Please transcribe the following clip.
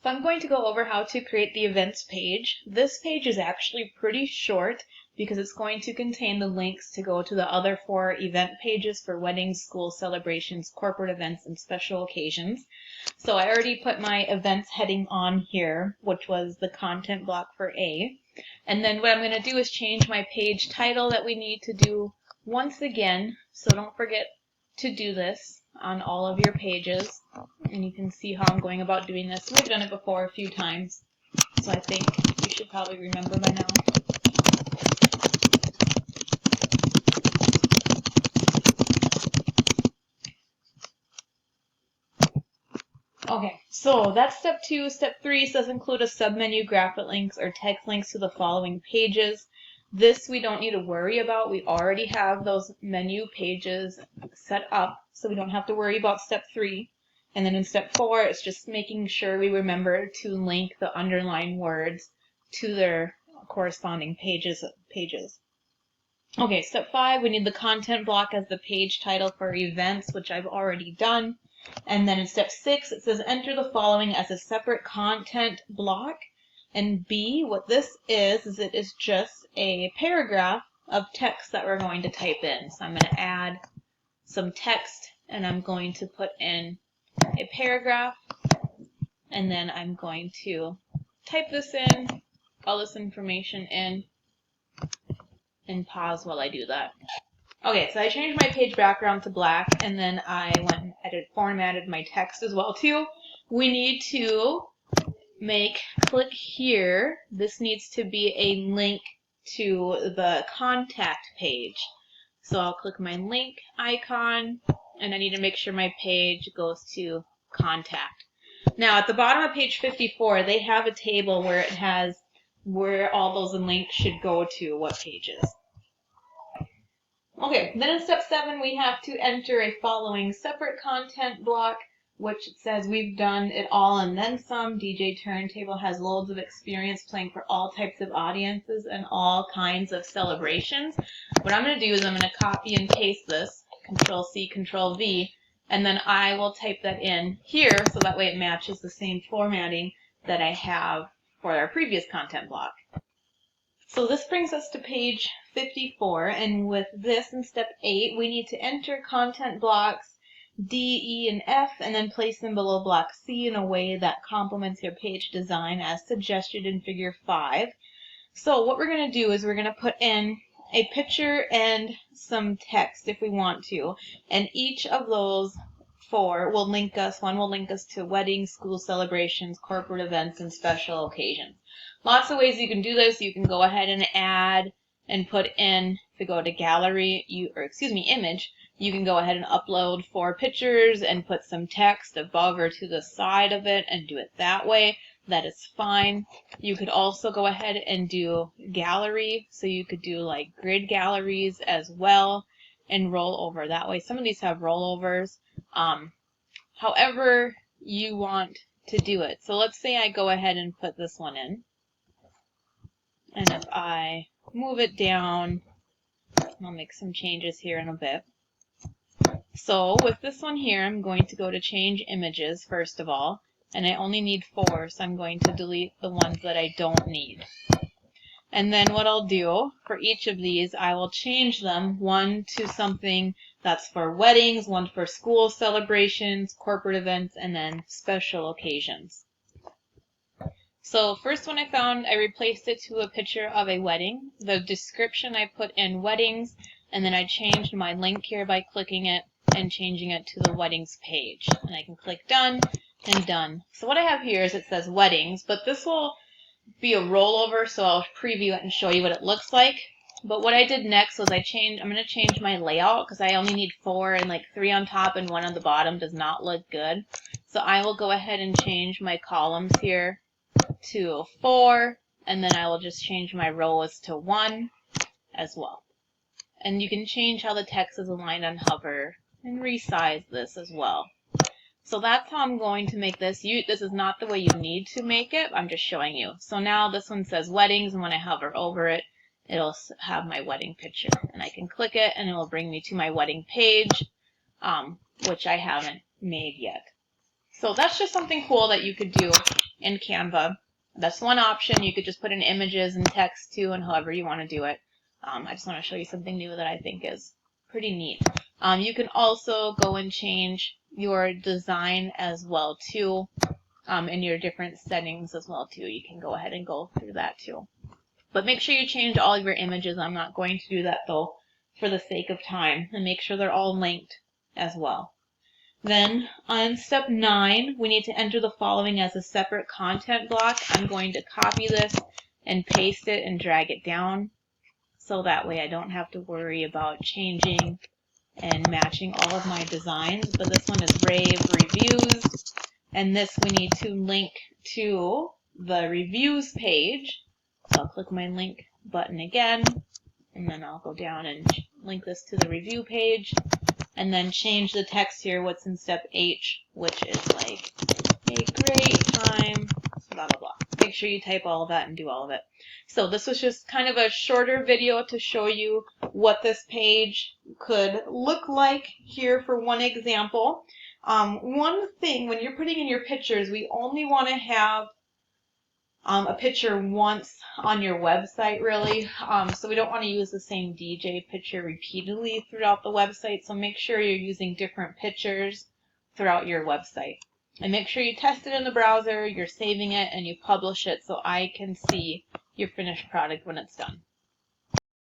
So I'm going to go over how to create the events page. This page is actually pretty short because it's going to contain the links to go to the other 4 event pages for weddings, school celebrations, corporate events, and special occasions. So I already put my events heading on here, which was the content block for A. And then what I'm going to do is change my page title that we need to do once again. So don't forget to do this on all of your pages. And you can see how I'm going about doing this. We've done it before a few times, so I think you should probably remember by now. Okay, so that's step 2. Step 3 says include a submenu, graphic links, or text links to the following pages. This we don't need to worry about. We already have those menu pages set up, so we don't have to worry about step 3. And then in step 4, it's just making sure we remember to link the underlined words to their corresponding pages. Okay, step 5, we need the content block as the page title for events, which I've already done. And then in step 6, it says enter the following as a separate content block. And B, what this is it is just a paragraph of text that we're going to type in. So I'm going to add some text, and I'm going to put in a paragraph, and then I'm going to type this in, all this information in, and pause while I do that. Okay, so I changed my page background to black, and then I went and formatted my text as well too. We need to click here. This needs to be a link to the contact page. So I'll click my link icon, and I need to make sure my page goes to contact. Now at the bottom of page 54, they have a table where it has where all those links should go to, what pages. Okay, then in step 7, we have to enter a following separate content block, which says we've done it all and then some. DJ Turntable has loads of experience playing for all types of audiences and all kinds of celebrations. What I'm going to do is I'm going to copy and paste this, Control-C, Control-V, and then I will type that in here so that way it matches the same formatting that I have for our previous content block. So this brings us to page 54, and with this in step 8, we need to enter content blocks D, E, and F, and then place them below block C in a way that complements your page design as suggested in figure 5. So what we're going to do is we're going to put in a picture and some text if we want to, and each of those 4 will link us. One will link us to weddings, school celebrations, corporate events, and special occasions. Lots of ways you can do this. You can go ahead and add and put in, if we go to gallery, image, you can go ahead and upload 4 pictures and put some text above or to the side of it and do it that way. That is fine. You could also go ahead and do gallery, so you could do like grid galleries as well and roll over that way. Some of these have rollovers. However you want to do it. So let's say I go ahead and put this one in. And if I move it down, I'll make some changes here in a bit. So with this one here, I'm going to go to change images first of all, and I only need 4, so I'm going to delete the ones that I don't need. And then what I'll do for each of these, I will change them, one to something that's for weddings, one for school celebrations, corporate events, and then special occasions. So first one I found, I replaced it to a picture of a wedding. The description I put in weddings, and then I changed my link here by clicking it and changing it to the weddings page. And I can click done and done. So what I have here is it says weddings, but this will be a rollover, so I'll preview it and show you what it looks like. But what I did next was I'm going to change my layout because I only need 4, and like 3 on top and 1 on the bottom does not look good. So I will go ahead and change my columns here to 4, and then I will just change my rows to 1 as well. And you can change how the text is aligned on hover and resize this as well. So that's how I'm going to make this. This is not the way you need to make it. I'm just showing you. So now this one says weddings, and when I hover over it, it'll have my wedding picture. And I can click it, and it will bring me to my wedding page, which I haven't made yet. So that's just something cool that you could do in Canva. That's one option. You could just put in images and text too, and however you want to do it. I just want to show you something new that I think is pretty neat. You can also go and change your design as well too, in your different settings as well too. You can go ahead and go through that too. But make sure you change all of your images. I'm not going to do that though for the sake of time, and make sure they're all linked as well. Then on step 9, we need to enter the following as a separate content block. I'm going to copy this and paste it and drag it down, so that way I don't have to worry about changing and matching all of my designs. But this one is rave reviews, and this we need to link to the reviews page. So I'll click my link button again, and then I'll go down and link this to the review page, and then change the text here, what's in step H, which is like a great time, blah, blah, blah. Make sure you type all of that and do all of it. So this was just kind of a shorter video to show you what this page could look like here for one example. One thing, when you're putting in your pictures, we only want to have a picture once on your website, really. So we don't want to use the same DJ picture repeatedly throughout the website. So make sure you're using different pictures throughout your website. And make sure you test it in the browser, you're saving it, and you publish it so I can see your finished product when it's done.